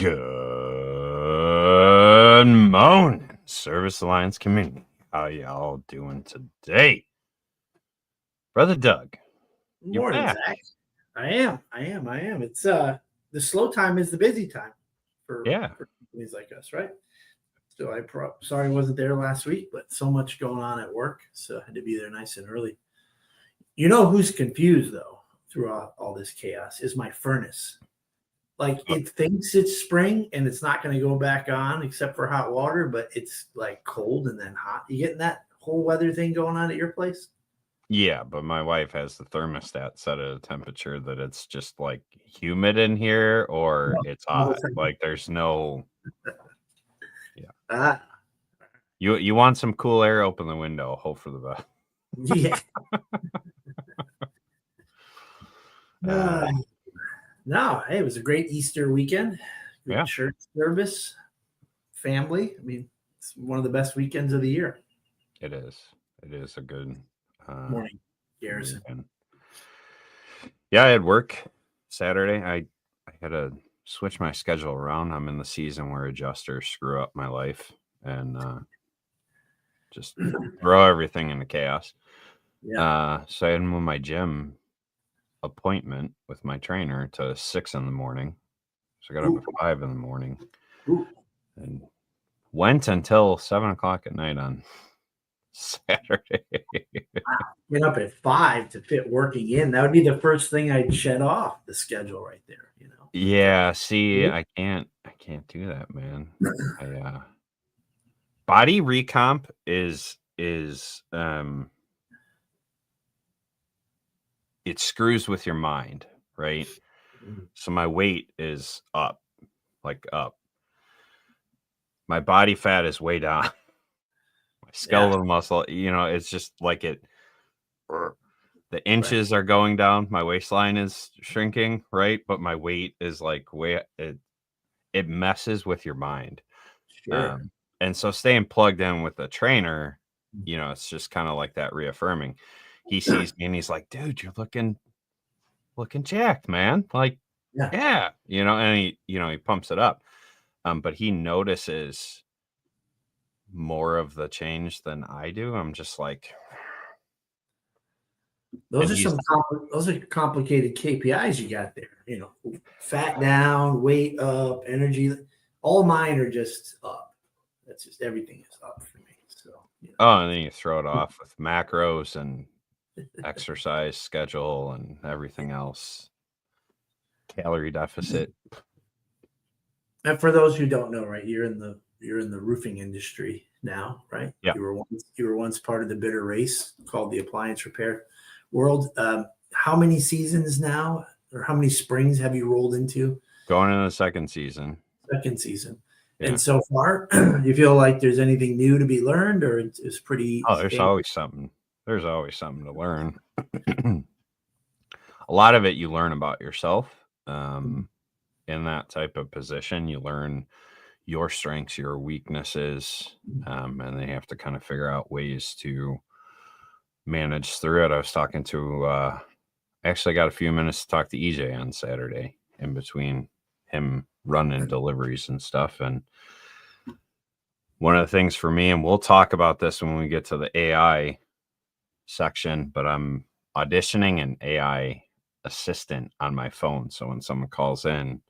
Good morning, Service Alliance community. How y'all doing today? Brother Doug, Good you're morning, back. Zach. I am. It's the slow time is the busy time for companies like us, right? So sorry I wasn't there last week, but so much going on at work, so I had to be there nice and early. You know who's confused though throughout all this chaos is my furnace. Like it thinks it's spring and it's not going to go back on except for hot water, but it's like cold and then hot. You getting that whole weather thing going on at your place? Yeah, but my wife has the thermostat set at a temperature that it's just like humid in here or it's hot. Like there's no. Ah, You want some cool air? Open the window. Hope for the best. yeah. No, hey, it was a great Easter weekend. Good church service, family. I mean, it's one of the best weekends of the year. It is. It is a good morning, Garrison. Weekend. Yeah, I had work Saturday. I had to switch my schedule around. I'm in the season where adjusters screw up my life and just throw everything into chaos. Yeah. So I had to move my gym appointment with my trainer to 6 in the morning. So I got up at 5 in the morning and went until 7 o'clock at night on Saturday. Get up at 5 to fit working in. That would be the first thing I'd shed off the schedule right there, you know. Yeah, see, I can't do that, man. Body recomp is it screws with your mind, right? So my weight is up, like up. My body fat is way down. My skeletal muscle, it's just like it. The inches are going down. My waistline is shrinking, right? But my weight is like it messes with your mind. Sure. And so staying plugged in with the trainer, it's just kind of like that reaffirming. He sees me and he's like, dude, you're looking jacked, man. Like, yeah. And he pumps it up. But he notices more of the change than I do. I'm just like, those are complicated KPIs you got there. Fat down, weight up, energy. All mine are just up. That's just everything is up for me. So. And then you throw it off with macros and exercise schedule and everything else. Calorie deficit. And for those who don't know, right, you're in the roofing industry now, right? Yeah. You were once part of the bitter race called the appliance repair world. How many seasons now, or how many springs have you rolled into? Going into the second season. Yeah. And so far, you feel like there's anything new to be learned, or it's pretty? Oh, there's always something. There's always something to learn. A lot of it you learn about yourself. In that type of position, you learn your strengths, your weaknesses, and then you have to kind of figure out ways to manage through it. I was talking to, actually got a few minutes to talk to EJ on Saturday in between him running deliveries and stuff. And one of the things for me, and we'll talk about this when we get to the AI section, but I'm auditioning an AI assistant on my phone. So when someone calls in,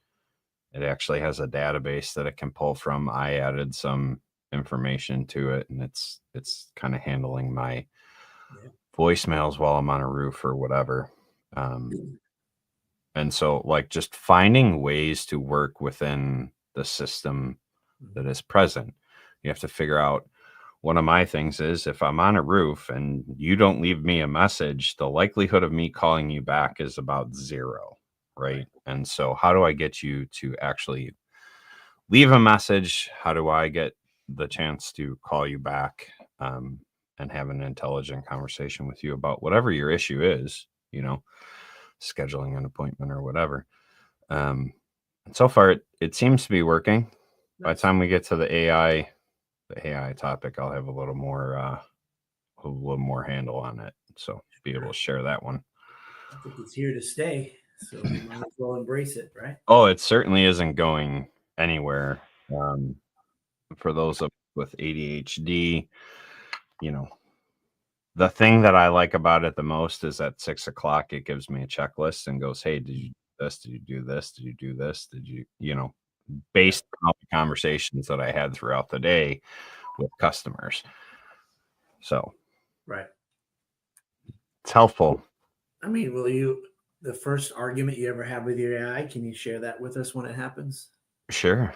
it actually has a database that it can pull from. I added some information to it, and it's kind of handling my voicemails while I'm on a roof or whatever. And so like just finding ways to work within the system that is present. You have to figure out, one of my things is if I'm on a roof and you don't leave me a message, the likelihood of me calling you back is about 0. Right. And so how do I get you to actually leave a message? How do I get the chance to call you back and have an intelligent conversation with you about whatever your issue is, scheduling an appointment or whatever. And so far it seems to be working. By the time we get to the AI topic, I'll have a little more handle on it. So be able to share that one. I think it's here to stay. So we might as well embrace it, right? Oh, it certainly isn't going anywhere. For those with ADHD, the thing that I like about it the most is at 6 o'clock, it gives me a checklist and goes, hey, did you do this? Did you do this? Did you do this? Did you, based on the conversations that I had throughout the day with customers. So, right. It's helpful. I mean, the first argument you ever have with your AI, can you share that with us when it happens? Sure.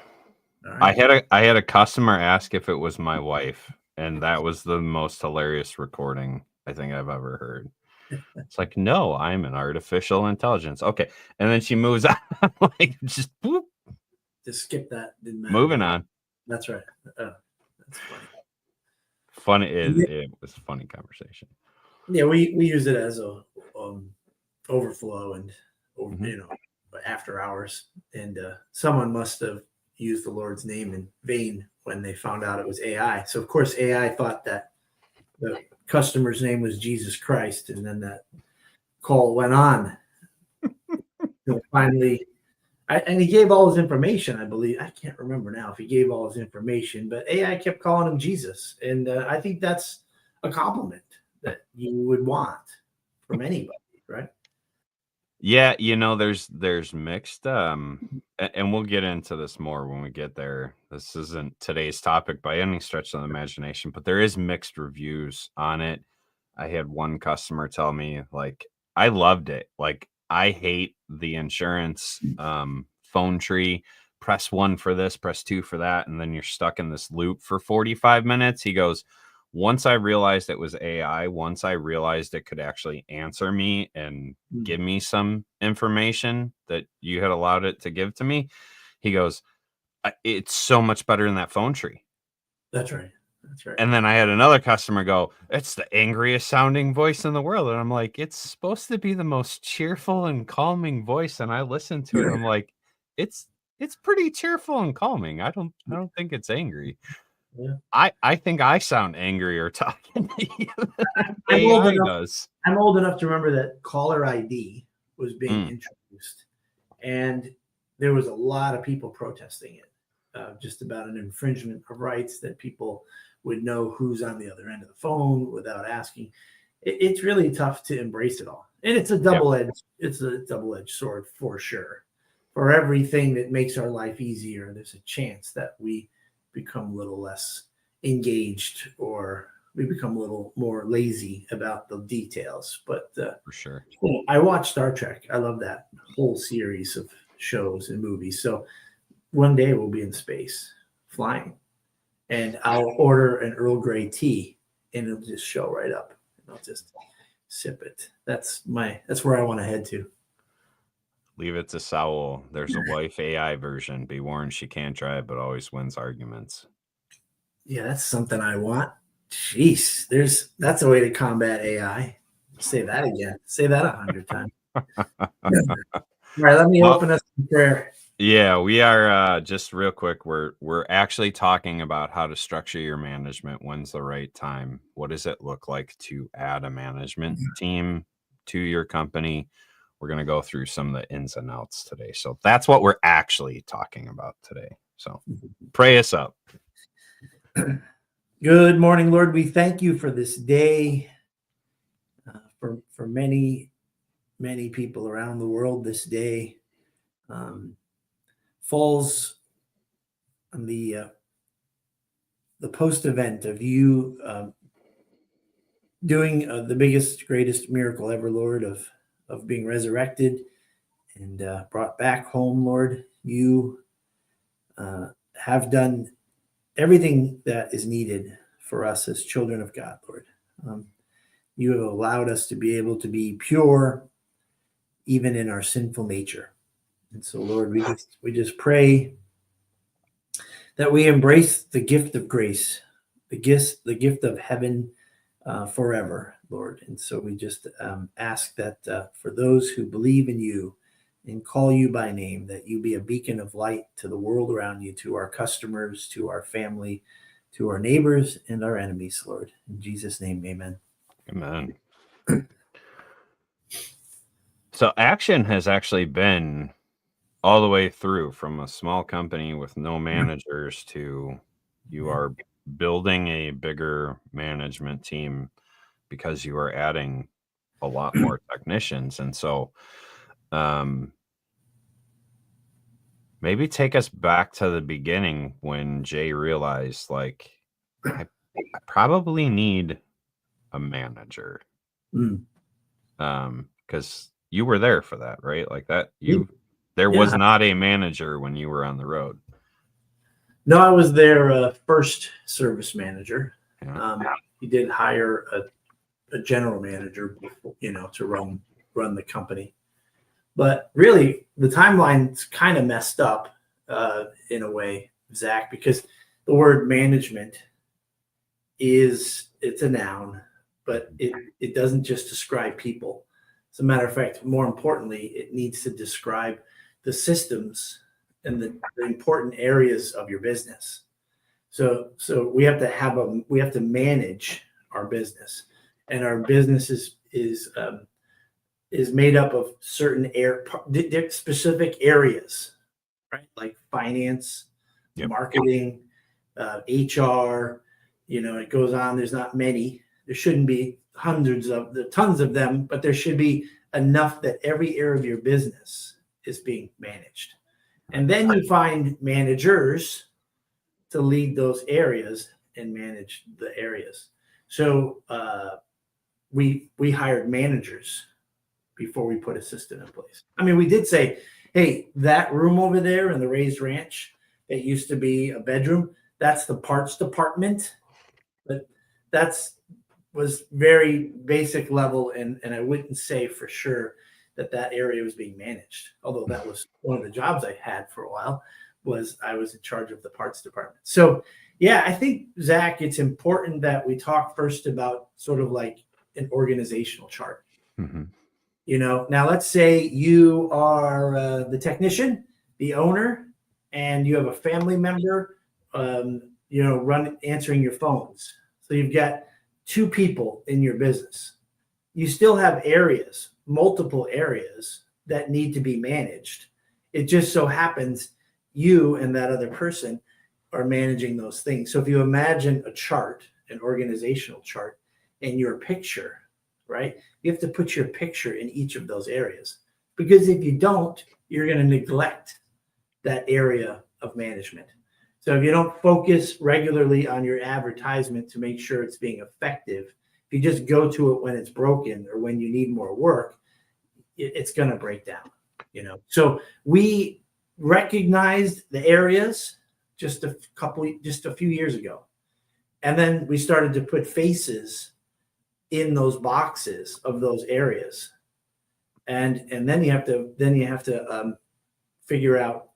Right. I had a customer ask if it was my wife, and that was the most hilarious recording I think I've ever heard. It's like, no, I'm an artificial intelligence. Okay. And then she moves on. Like, just boop. Just skip that. Didn't matter. Moving on. That's right. That's funny. It was a funny conversation. Yeah, we use it as a overflow and after hours. And someone must have used the Lord's name in vain when they found out it was AI. So of course AI thought that the customer's name was Jesus Christ, and then that call went on. Finally, and he gave all his information, I believe. I can't remember now if he gave all his information, but AI kept calling him Jesus. And I think that's a compliment that you would want from anybody, right? Yeah, there's mixed and we'll get into this more when we get there. This isn't today's topic by any stretch of the imagination, but there is mixed reviews on it. I had one customer tell me, like, I loved it. Like, I hate the insurance phone tree. Press 1 for this, press 2 for that, and then you're stuck in this loop for 45 minutes. He goes, once I realized it was AI, once I realized it could actually answer me and give me some information that you had allowed it to give to me, he goes, it's so much better than that phone tree. That's right. That's right. And then I had another customer go, it's the angriest sounding voice in the world. And I'm like, it's supposed to be the most cheerful and calming voice. And I listened to it. I'm like, it's pretty cheerful and calming. I don't think it's angry. Yeah. I think I sound angrier talking to you than AI does. I'm old enough to remember that caller ID was being introduced, and there was a lot of people protesting it, just about an infringement of rights, that people would know who's on the other end of the phone without asking. It's really tough to embrace it all, and it's a double-edged sword for sure. For everything that makes our life easier, there's a chance that we become a little less engaged, or we become a little more lazy about the details. But for sure, I watch Star Trek. I love that whole series of shows and movies. So one day we'll be in space flying, and I'll order an Earl Grey tea, and it'll just show right up, and I'll just sip it. That's where I want to head to. Leave it to Saul. There's a wife AI version. Be warned, she can't drive, but always wins arguments. Yeah, that's something I want. Jeez, that's a way to combat AI. Say that again. Say that 100 times. All right, let me open us in prayer. Yeah, we are just real quick. We're actually talking about how to structure your management. When's the right time? What does it look like to add a management team to your company? We're going to go through some of the ins and outs today. So that's what we're actually talking about today. So pray us up. Good morning, Lord. We thank you for this day. For many, many people around the world, this day falls on the post event of you doing the biggest, greatest miracle ever, Lord, of being resurrected and brought back home, Lord. You have done everything that is needed for us as children of God, Lord. You have allowed us to be able to be pure even in our sinful nature. And so, Lord, we just pray that we embrace the gift of grace, the gift of heaven forever, Lord. And so we just ask that for those who believe in you and call you by name, that you be a beacon of light to the world around you, to our customers, to our family, to our neighbors and our enemies, Lord. In Jesus' name, amen. Amen. So action has actually been all the way through, from a small company with no managers to you are building a bigger management team because you are adding a lot more technicians. And so maybe take us back to the beginning when Jay realized, like, I probably need a manager. Because you were there for that, right? Like that, there was not a manager when you were on the road. No, I was their first service manager. He did hire a general manager, to run the company. But really, the timeline's kind of messed up in a way, Zach, because the word management it's a noun, but it doesn't just describe people. As a matter of fact, more importantly, it needs to describe the systems and the important areas of your business. So we have to manage our business, and our business is made up of certain specific areas, right? Like finance, marketing, HR. It goes on. There's not many. There shouldn't be tons of them, but there should be enough that every area of your business is being managed. And then you find managers to lead those areas and manage the areas. So we hired managers before we put a system in place. I mean, we did say, hey, that room over there in the raised ranch, it used to be a bedroom. That's the parts department. But was very basic level, and I wouldn't say for sure that area was being managed. Although that was one of the jobs I had for a while, was I was in charge of the parts department. So yeah, I think, Zach, it's important that we talk first about sort of like an organizational chart. Now let's say you are the technician, the owner, and you have a family member, answering your phones. So you've got 2 people in your business. You still have multiple areas that need to be managed. It just so happens you and that other person are managing those things. So if you imagine a chart, an organizational chart, and your picture, right? You have to put your picture in each of those areas, because if you don't, you're going to neglect that area of management. So if you don't focus regularly on your advertisement to make sure it's being effective, if you just go to it when it's broken or when you need more work, it's going to break down, So we recognized the areas just a few years ago. And then we started to put faces in those boxes of those areas. And then you have to figure out,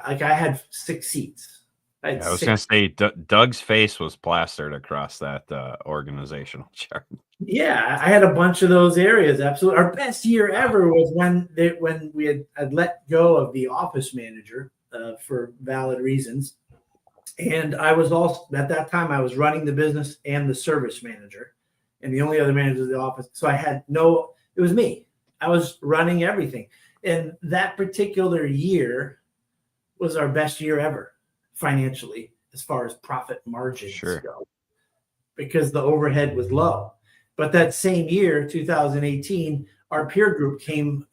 like I had 6 seats. I was going to say, Doug's face was plastered across that organizational chart. Yeah, I had a bunch of those areas. Absolutely. Our best year ever was when we had let go of the office manager for valid reasons. And I was also, at that time, I was running the business and the service manager, and the only other manager of the office. So it was me. I was running everything. And that particular year was our best year ever financially, as far as profit margins go, because the overhead was low. But that same year, 2018, our peer group came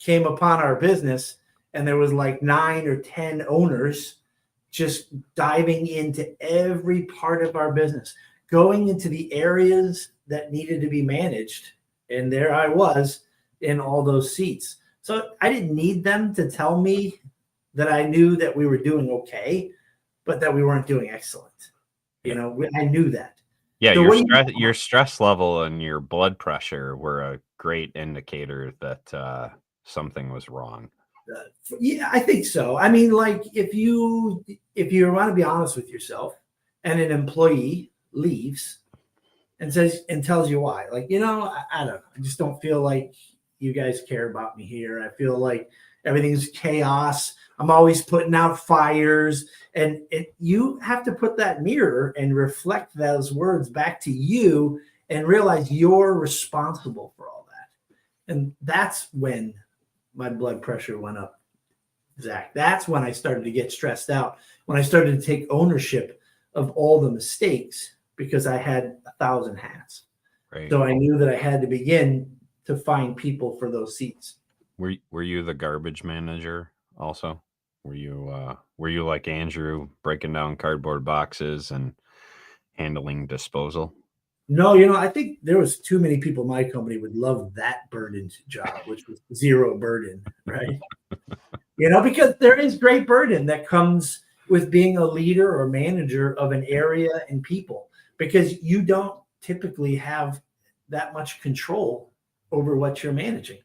upon our business, and there was like 9 or 10 owners just diving into every part of our business, going into the areas that needed to be managed. And there I was in all those seats. So I didn't need them to tell me that I knew that we were doing okay, but that we weren't doing excellent. I knew that. Yeah, so your stress level and your blood pressure were a great indicator that something was wrong. Yeah, I think so. I mean, like if you want to be honest with yourself, and an employee leaves and tells you why, like, I don't know, I just don't feel like you guys care about me here. I feel like everything's chaos. I'm always putting out fires, and you have to put that mirror and reflect those words back to you and realize you're responsible for all that. And that's when my blood pressure went up, Zach. That's when I started to get stressed out, when I started to take ownership of all the mistakes, because I had 1,000 hats. Right. So I knew that I had to begin to find people for those seats. Were you the garbage manager also? Were you like Andrew, breaking down cardboard boxes and handling disposal? No, I think there was too many people in my company would love that burdened job, which was zero burden, right? Because there is great burden that comes with being a leader or manager of an area and people, because you don't typically have that much control over what you're managing.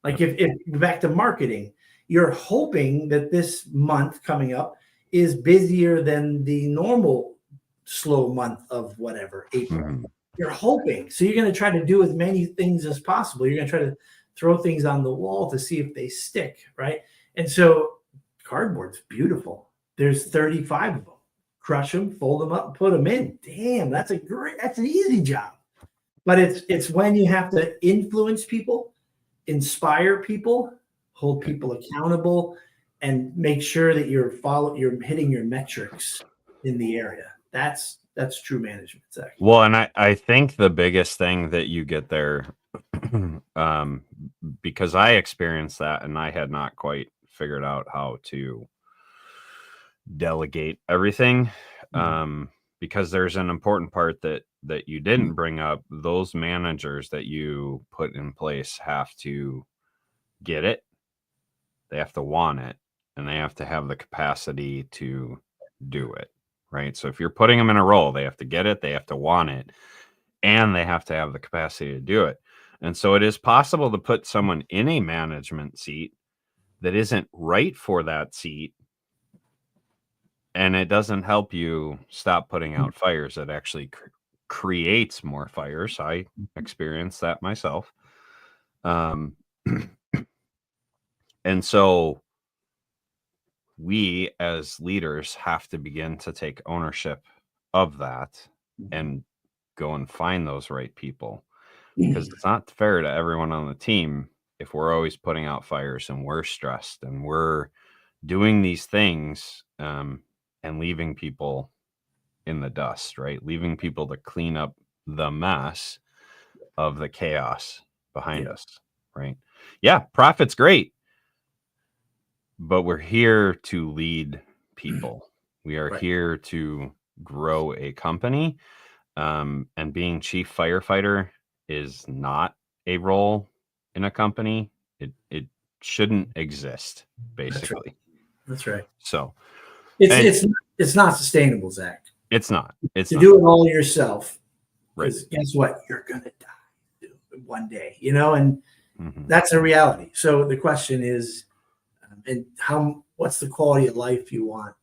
Like if back to marketing, you're hoping that this month coming up is busier than the normal slow month of whatever, April. Mhm. You're hoping. So you're going to try to do as many things as possible. You're going to try to throw things on the wall to see if they stick, right? And so cardboard's beautiful. There's 35 of them. Crush them, fold them up, and put them in. Damn, that's an easy job. But it's when you have to influence people, inspire people, hold people accountable, and make sure that you're hitting your metrics in the area. That's true management, Zach. Well, and I think the biggest thing that you get there, because I experienced that and I had not quite figured out how to delegate everything, because there's an important part that you didn't bring up. Those managers that you put in place have to get it, they have to want it, and they have to have the capacity to do it. Right. So if you're putting them in a role, they have to get it, they have to want it, and they have to have the capacity to do it. And so it is possible to put someone in a management seat that isn't right for that seat, and it doesn't help you stop putting out fires. It actually creates more fires. I experienced that myself. And so we as leaders have to begin to take ownership of that and go and find those right people, because it's not fair to everyone on the team if we're always putting out fires and we're stressed and we're doing these things, and leaving people in the dust, right? Leaving people to clean up the mess of the chaos behind us, right? Yeah, profit's great, but we're here to lead people. We are here to grow a company, and being chief firefighter is not a role in a company. It shouldn't exist, basically. That's right. So it's not sustainable, Zach. It's not. It's to not. do it all yourself. Right. Because guess what? You're gonna die one day, and that's a reality. So the question is, and what's the quality of life you want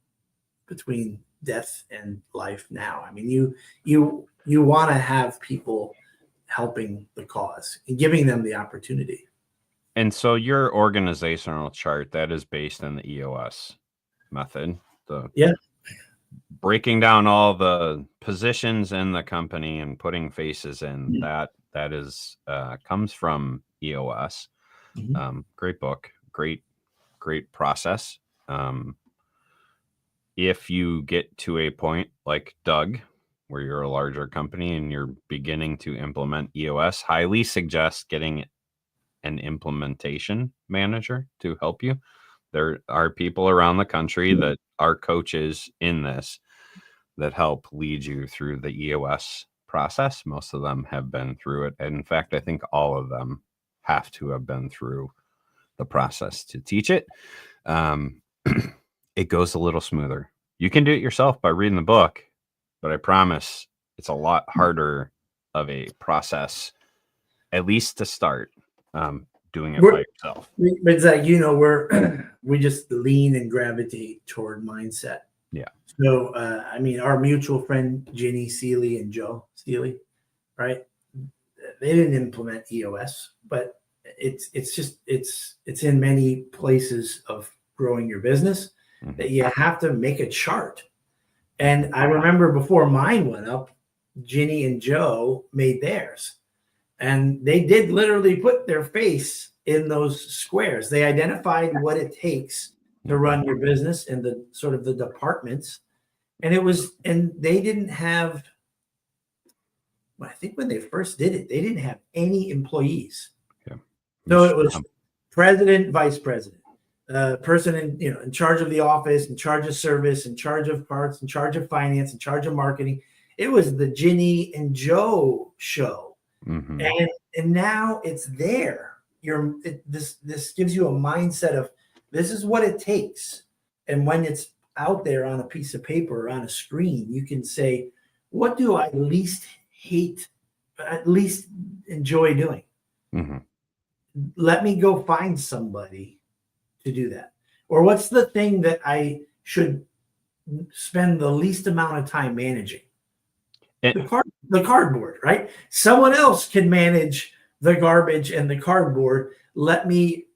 between death and life now? I mean, you want to have people helping the cause and giving them the opportunity. And so your organizational chart, that is based on the EOS method. Breaking down all the positions in the company and putting faces in, that is comes from EOS. Great book, great process. If you get to a point like Doug, where you're a larger company and you're beginning to implement EOS, highly suggest getting an implementation manager to help you. There are people around the country that are coaches in this that help lead you through the EOS process. Most of them have been through it. And in fact, I think all of them have to have been through the process to teach it. It goes a little smoother. You can do it yourself by reading the book, but I promise it's a lot harder of a process, at least to start doing it by yourself. But Zach, we just lean and gravitate toward mindset. Yeah. So, I mean, our mutual friend, Ginny Seeley and Joe Seeley, right? They didn't implement EOS, but it's in many places of growing your business that you have to make a chart. And I remember before mine went up, Ginny and Joe made theirs, and they did literally put their face in those squares. They identified what it takes to run your business and the sort of the departments. And they didn't have, I think when they first did it, they didn't have any employees. Yeah. So it was president, vice president, person in charge of the office, in charge of service, in charge of parts, in charge of finance, in charge of marketing. It was the Ginny and Joe show. Mm-hmm. And now it's there. This gives you a mindset of this is what it takes. And when it's out there on a piece of paper or on a screen, you can say, what do I least hate, at least enjoy doing? Mm-hmm. Let me go find somebody to do that. Or what's the thing that should spend the least amount of time managing? The cardboard, right? Someone else can manage the garbage and the cardboard. Let me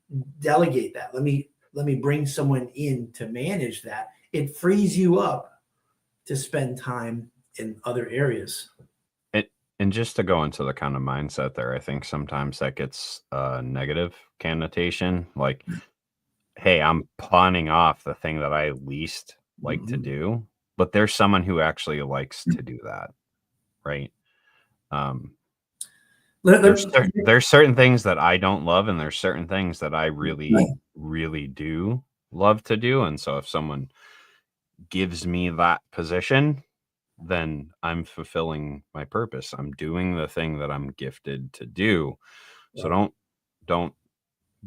delegate that. Let me bring someone in to manage that. It frees you up to spend time in other areas. And just to go into the kind of mindset there, I think sometimes that gets a negative connotation. Like, hey, I'm pawning off the thing that I least like to do, but there's someone who actually likes to do that, right? There's certain things that I don't love, and there's certain things that I really, really do love to do. And so if someone gives me that position, then I'm fulfilling my purpose. I'm doing the thing that I'm gifted to do. So don't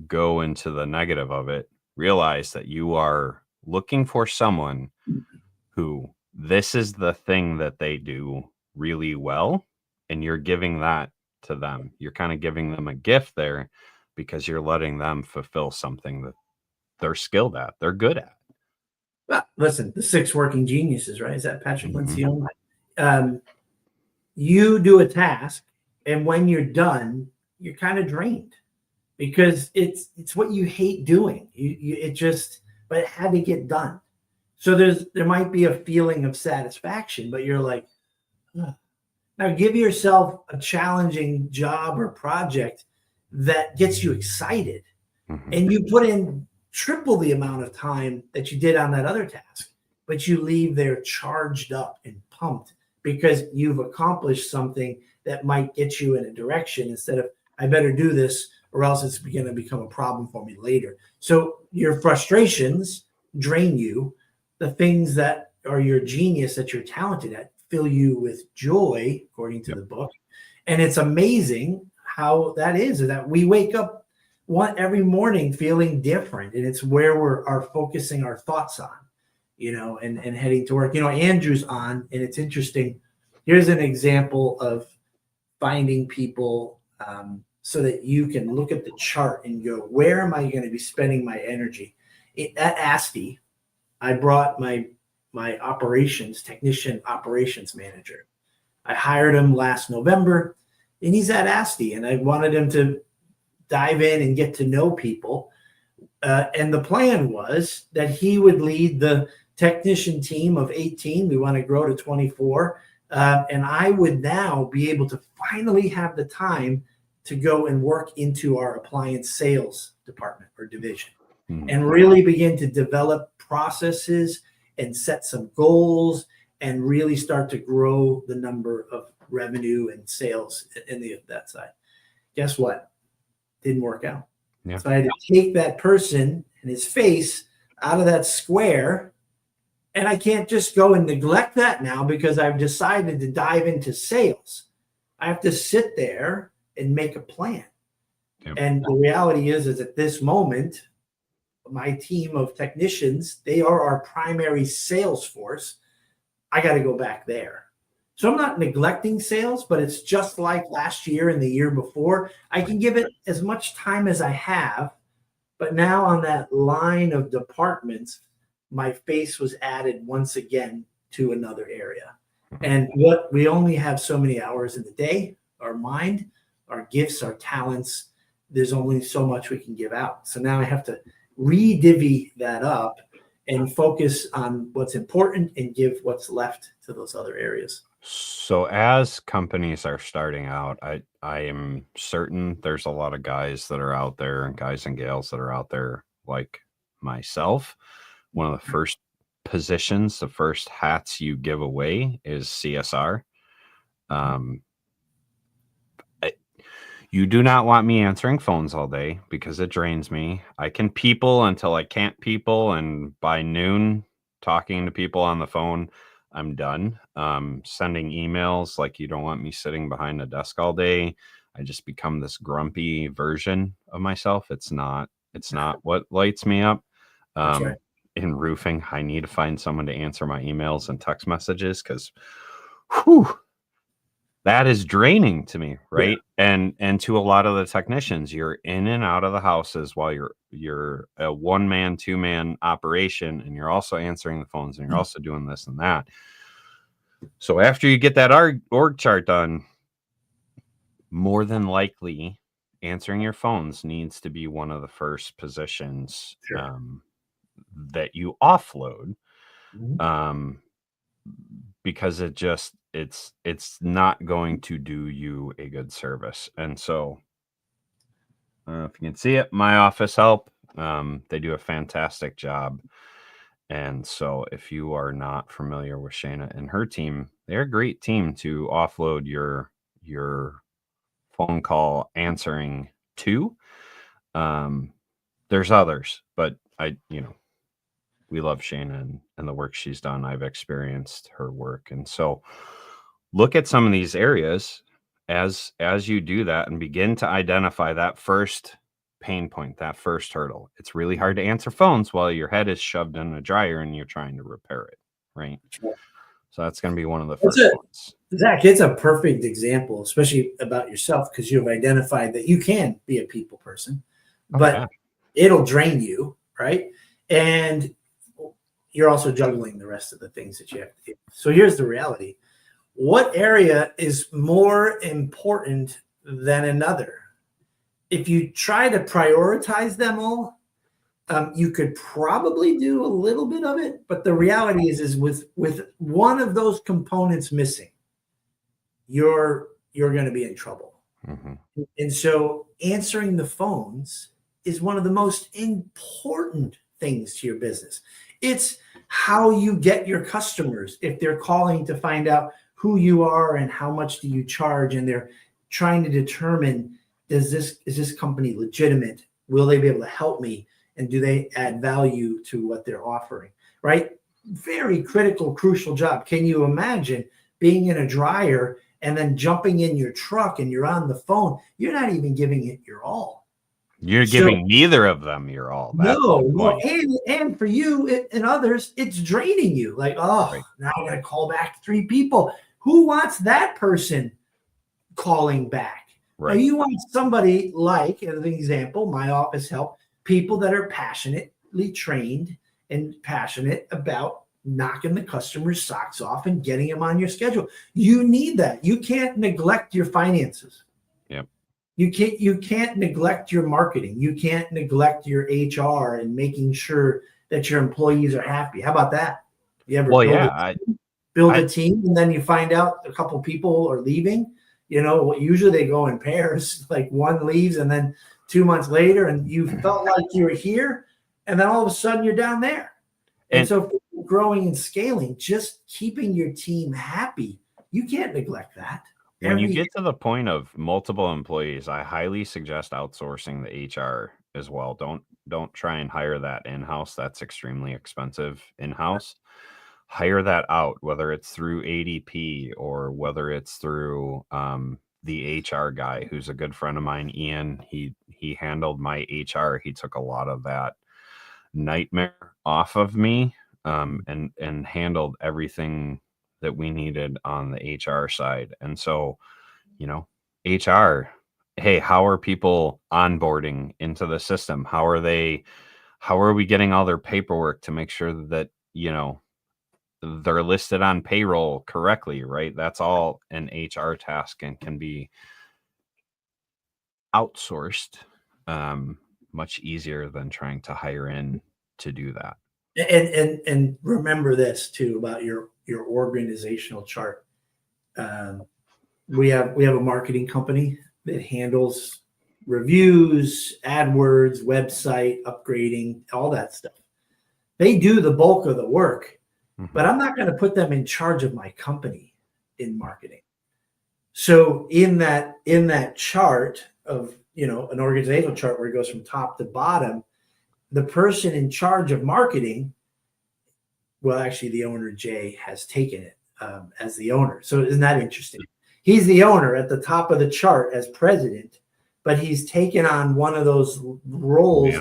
go into the negative of it. Realize that you are looking for someone who this is the thing that they do really well, and you're giving that to them. You're kind of giving them a gift there because you're letting them fulfill something that they're skilled at, they're good at. Well, listen, the 6 working geniuses, right? Is that Patrick Lencioni? You do a task, and when you're done, you're kind of drained because it's what you hate doing. But it had to get done. So there might be a feeling of satisfaction, but you're like, ugh. Now give yourself a challenging job or project that gets you excited, and you put in triple the amount of time that you did on that other task, but you leave there charged up and pumped because you've accomplished something that might get you in a direction instead of, I better do this or else it's going to become a problem for me later. So your frustrations drain you. The things that are your genius that you're talented at fill you with joy, according to the book. And it's amazing how that is that we wake up every morning feeling different, and it's where we're focusing our thoughts on, and heading to work. Andrew's on, and it's interesting. Here's an example of finding people so that you can look at the chart and go, where am I going to be spending my energy? At ASTI, I brought my technician operations manager. I hired him last November, and he's at ASTI, and I wanted him to dive in and get to know people. And the plan was that he would lead the technician team of 18. We want to grow to 24. And I would now be able to finally have the time to go and work into our appliance sales department or division and really begin to develop processes and set some goals and really start to grow the number of revenue and sales in that side. Guess what? Didn't work out. Yeah. So I had to take that person and his face out of that square, and I can't just go and neglect that now because I've decided to dive into sales. I have to sit there and make a plan. Yep. And the reality is at this moment, my team of technicians, they are our primary sales force. I got to go back there. So I'm not neglecting sales, but it's just like last year and the year before. I can give it as much time as I have, but now on that line of departments, my face was added once again to another area. And we only have so many hours in the day, our mind, our gifts, our talents, there's only so much we can give out. So now I have to re-divvy that up and focus on what's important and give what's left to those other areas. So as companies are starting out, I am certain there's a lot of guys that are out there and guys and gals that are out there like myself. One of the first positions, the first hats you give away is CSR. Um, you do not want me answering phones all day because it drains me. I can people until I can't people, and by noon, talking to people on the phone, I'm done. Sending emails, like, you don't want me sitting behind a desk all day. I just become this grumpy version of myself. It's not what lights me up. That's right. In roofing, I need to find someone to answer my emails and text messages because that is draining to me, right? Yeah. And to a lot of the technicians, you're in and out of the houses while you're a one-man, two-man operation, and you're also answering the phones, and you're also doing this and that. So after you get that org chart done, more than likely answering your phones needs to be one of the first positions that you offload. Because it's not going to do you a good service. And so I don't know if you can see it, my office help, they do a fantastic job. And so if you are not familiar with Shayna and her team, they're a great team to offload your phone call answering to. There's others, but we love Shayna and the work she's done. I've experienced her work. And so look at some of these areas as you do that and begin to identify that first pain point, that first hurdle. It's really hard to answer phones while your head is shoved in a dryer and you're trying to repair it, right? So that's going to be one of the first ones. Zach, it's a perfect example, especially about yourself, because you've identified that you can be a people person, but it'll drain you, right? And you're also juggling the rest of the things that you have to do. So here's the reality. What area is more important than another? If you try to prioritize them all, you could probably do a little bit of it, but the reality is with one of those components missing, you're going to be in trouble. Mm-hmm. And so answering the phones is one of the most important things to your business. It's how you get your customers. If they're calling to find out who you are and how much do you charge, and they're trying to determine, is this company legitimate? Will they be able to help me? And do they add value to what they're offering, right? Very critical, crucial job. Can you imagine being in a dryer and then jumping in your truck and you're on the phone? You're not even giving it your all. You're giving neither of them your all. No. And for you and others, it's draining you. Like, now I got to call back 3 people. Who wants that person calling back? Right. Now, you want somebody like, as an example, my office help, people that are passionately trained and passionate about knocking the customer's socks off and getting them on your schedule. You need that. You can't neglect your finances. Yep. You can't neglect your marketing. You can't neglect your HR and making sure that your employees are happy. How about that? You ever build a team and then you find out a couple people are leaving? Usually they go in pairs, like one leaves and then 2 months later, and you felt like you were here, and then all of a sudden you're down there. And so growing and scaling, just keeping your team happy, you can't neglect that. When you get to the point of multiple employees, I highly suggest outsourcing the HR as well. Don't try and hire that in-house. That's extremely expensive in-house. Hire that out, whether it's through ADP or whether it's through the HR guy who's a good friend of mine, Ian. He handled my HR. He took a lot of that nightmare off of me and handled everything that we needed on the HR side. And so, HR, hey, how are people onboarding into the system? How are we getting all their paperwork to make sure that, they're listed on payroll correctly, right? That's all an HR task and can be outsourced much easier than trying to hire in to do that. And remember this too about your organizational chart. We have a marketing company that handles reviews, AdWords, website upgrading, all that stuff. They do the bulk of the work, but I'm not going to put them in charge of my company in marketing. So in that chart of, an organizational chart where it goes from top to bottom, the person in charge of marketing, well, actually the owner, Jay, has taken it as the owner. So isn't that interesting? He's the owner at the top of the chart as president, but he's taken on one of those roles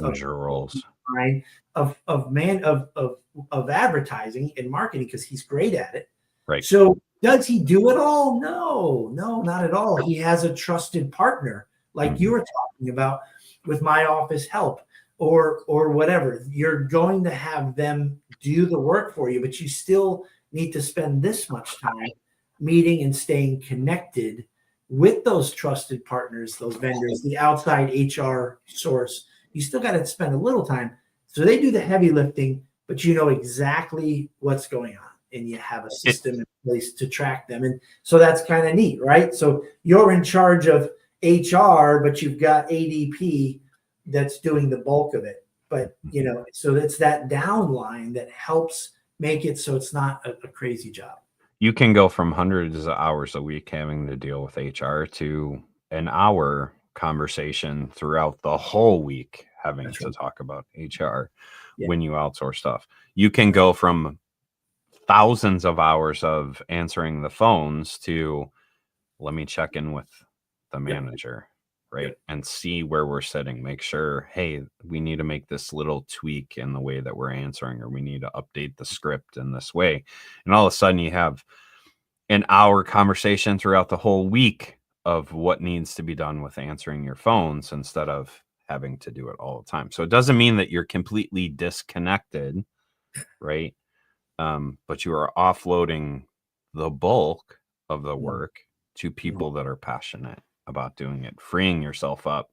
of advertising and marketing because he's great at it. Right. So does he do it all? No, not at all. He has a trusted partner like you were talking about with My Office Help or whatever. You're going to have them do the work for you, but you still need to spend this much time meeting and staying connected with those trusted partners, those vendors, the outside HR source. You still got to spend a little time. So they do the heavy lifting, but you know exactly what's going on and you have a system in place to track them. And so that's kind of neat, right? So you're in charge of HR, but you've got ADP that's doing the bulk of it. But, so it's that downline that helps make it so it's not a crazy job. You can go from hundreds of hours a week having to deal with HR to an hour conversation throughout the whole week having to talk about HR when you outsource stuff. You can go from thousands of hours of answering the phones to let me check in with the manager, right? And see where we're sitting, make sure, hey, we need to make this little tweak in the way that we're answering, or we need to update the script in this way. And all of a sudden you have an hour conversation throughout the whole week of what needs to be done with answering your phones instead of having to do it all the time. So it doesn't mean that you're completely disconnected, right? But you are offloading the bulk of the work to people that are passionate about doing it, freeing yourself up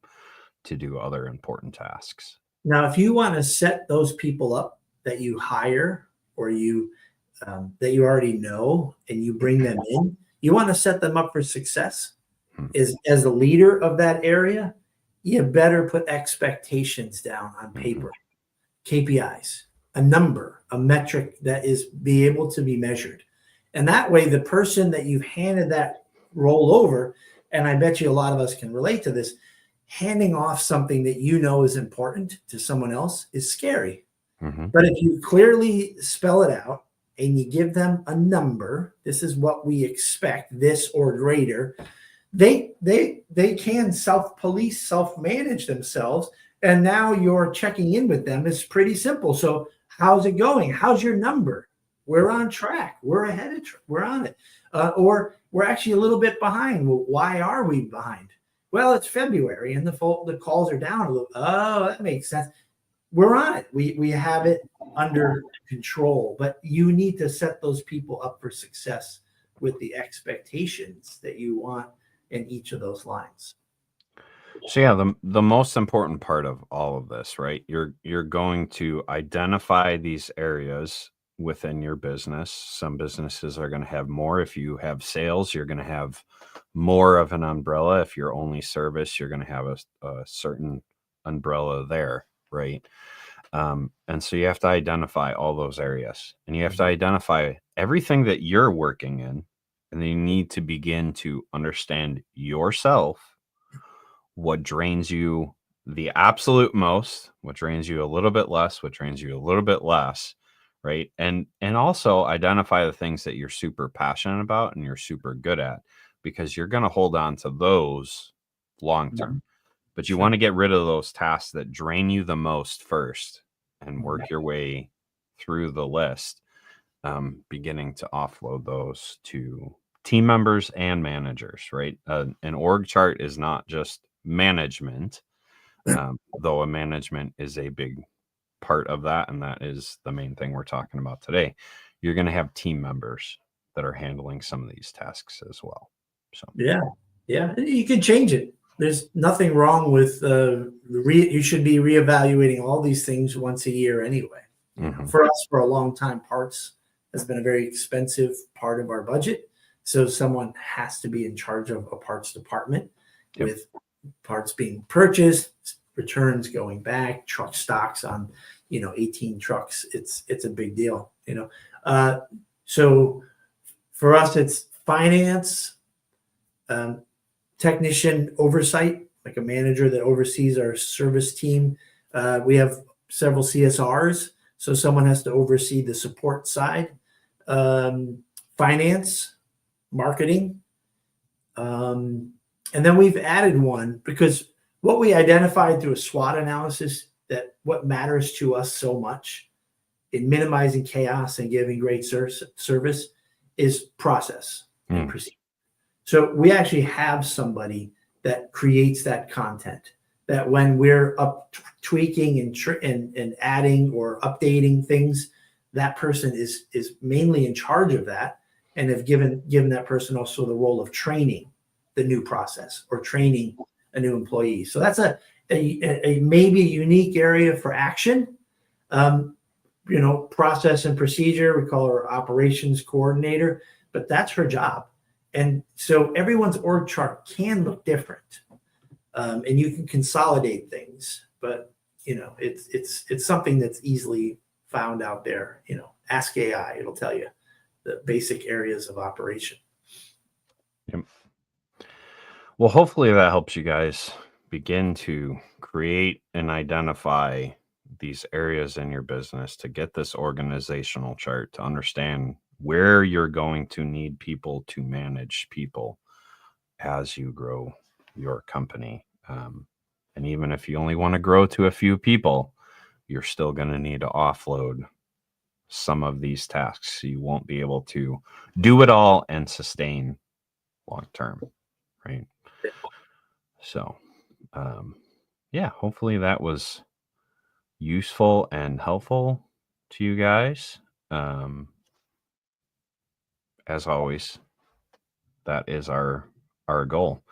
to do other important tasks. Now, if you want to set those people up that you hire or that you already know and you bring them in, you want to set them up for success. As a leader of that area, you better put expectations down on paper, KPIs, a number, a metric that is be able to be measured. And that way, the person that you've handed that role over, and I bet you a lot of us can relate to this, handing off something that you know is important to someone else is scary. But if you clearly spell it out and you give them a number, this is what we expect, this or greater, they can self-police, self-manage themselves. And now your checking in with them is pretty simple. So how's it going? How's your number? We're on track. We're ahead of we're on it. Or we're actually a little bit behind. Well, why are we behind? Well, it's February and the calls are down a little. Oh, that makes sense. We're on it. We have it under control, but you need to set those people up for success with the expectations that you want in each of those lines. So yeah, the most important part of all of this, right? You're going to identify these areas within your business. Some businesses are going to have more. If you have sales, you're going to have more of an umbrella. If you're only service, you're going to have a certain umbrella there, right? And so you have to identify all those areas, and you have to identify everything that you're working in, and then you need to begin to understand yourself, what drains you the absolute most, what drains you a little bit less, what drains you a little bit less, right? And also identify the things that you're super passionate about and you're super good at, because you're going to hold on to those long term. But you want to get rid of those tasks that drain you the most first and work your way through the list, beginning to offload those to team members and managers, right? An org chart is not just management, though a management is a big part of that, and that is the main thing we're talking about today. You're going to have team members that are handling some of these tasks as well. So yeah, you can change it. There's nothing wrong with you should be reevaluating all these things once a year anyway. For us, for a long time, parts has been a very expensive part of our budget. So someone has to be in charge of a parts department Yep. with parts being purchased, returns going back, truck stocks on, 18 trucks. It's a big deal, So for us, it's finance, technician oversight, like a manager that oversees our service team. We have several CSRs, so someone has to oversee the support side, finance, marketing, and then we've added one because what we identified through a SWOT analysis, that what matters to us so much in minimizing chaos and giving great service is process and procedure. So we actually have somebody that creates that content, that when we're up tweaking and adding or updating things, that person is mainly in charge of that, and have given that person also the role of training the new process or training a new employee. So that's a maybe unique area for action. Process and procedure, we call her operations coordinator, but that's her job. And so everyone's org chart can look different, and you can consolidate things, but it's something that's easily found out there. Ask AI, it'll tell you the basic areas of operation. Yep. Well, hopefully that helps you guys begin to create and identify these areas in your business, to get this organizational chart, to understand where you're going to need people to manage people as you grow your company. And even if you only want to grow to a few people, you're still going to need to offload some of these tasks. You won't be able to do it all and sustain long term, right? So, hopefully that was useful and helpful to you guys. As always, that is our goal.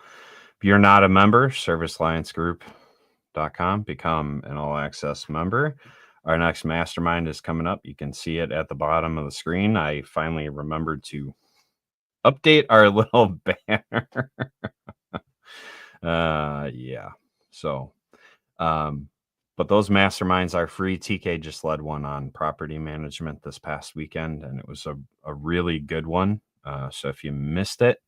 If you're not a member, servicealliancegroup.com, become an all access member. Our next mastermind is coming up. You can see it at the bottom of the screen. I finally remembered to update our little banner. But those masterminds are free. TK just led one on property management this past weekend, and it was a really good one. So if you missed it,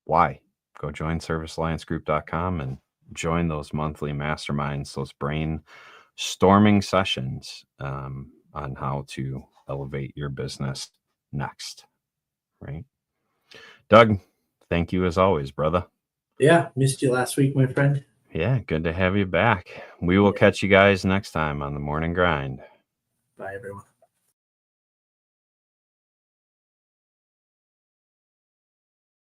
why? Go join servicealliancegroup.com and join those monthly masterminds, those brainstorming sessions on how to elevate your business next, right? Doug, thank you as always, brother. Yeah, missed you last week, my friend. Yeah, good to have you back. We will catch you guys next time on The Morning Grind. Bye, everyone.